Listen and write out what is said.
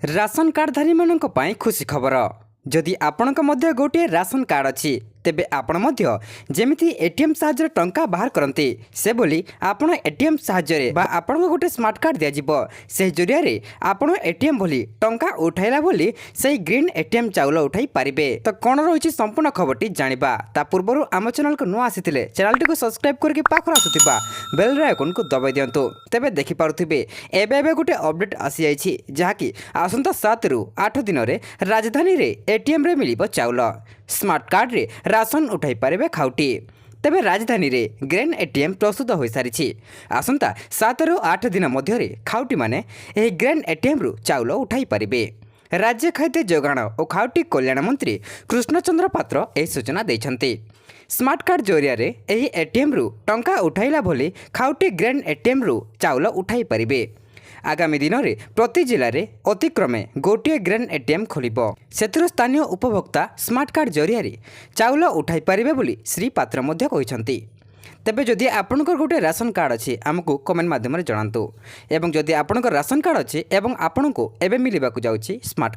Ration कार्डधारी मानक पाई खुशी खबर। जदि आपणक मध्य गोटे राशन कार्ड अच्छी तेबे आपण मध्य जेमिति एटीएम साहाय्य टंका बाहर करते से बोली आपण एटीएम साहाय्य बा आपण गोटे स्मार्ट कार्ड दिया जिवो से जरिया रे आपण एटीएम बोली टंका उठाइला बोली से ग्रीन एटीएम चाउल उठाई पारिबे। तो कौन रही संपूर्ण खबरटी जानिबा ता पूर्व आम चैनल को नुआ आसीथिले चैनल टी को सब्सक्राइब करके पाखर आसुथिबा बेल आइकन को दबाई दियंतु। तेबे देखि पारुथिबे एबे गोटे अपडेट आसी जाइछि जहाँकि आसंता 7 रु 8 दिन रे राजधानी रे एटीएम रे मिलिबो चाउल। स्मार्ट कार्ड रे राशन उठाई पारे खाउटी। तेबे राजधानी रे ग्रेन एटीएम प्रस्तुत हो सारी। आसंता 7 रु 8 दिन मध्य खाउटी माने एही ग्रेन एटीएम रु चाउल उठाई पारिबे। राज्य खाद्य जोगाण और खाउटी कल्याण मंत्री कृष्णचंद्र पात्र यह सूचना देइछन्ति। स्मार्ट कार्ड जरिया रे एही एटीएम रु टंका उठाइला भोली खाउटी ग्रेन एटीएम रु चाउल उठाई पारिबे। आगामी दिन में प्रति जिले में अतिक्रमे गोटे ग्रेन एटीएम खोलिबो। सेतिर स्थानीय उपभोक्ता स्मार्ट कार्ड जरिया रे चाउल उठाई पारिबे बोली श्री पात्र मध्य कहिसंती। तेबे जदि आपणकर गोटे राशन कार्ड अच्छी आमको कमेंट माध्यम जणातु एवं जदि आपणकर राशन कार्ड अच्छी एवं आपणको एबे मिलिबाकु जाउछि स्मार्ट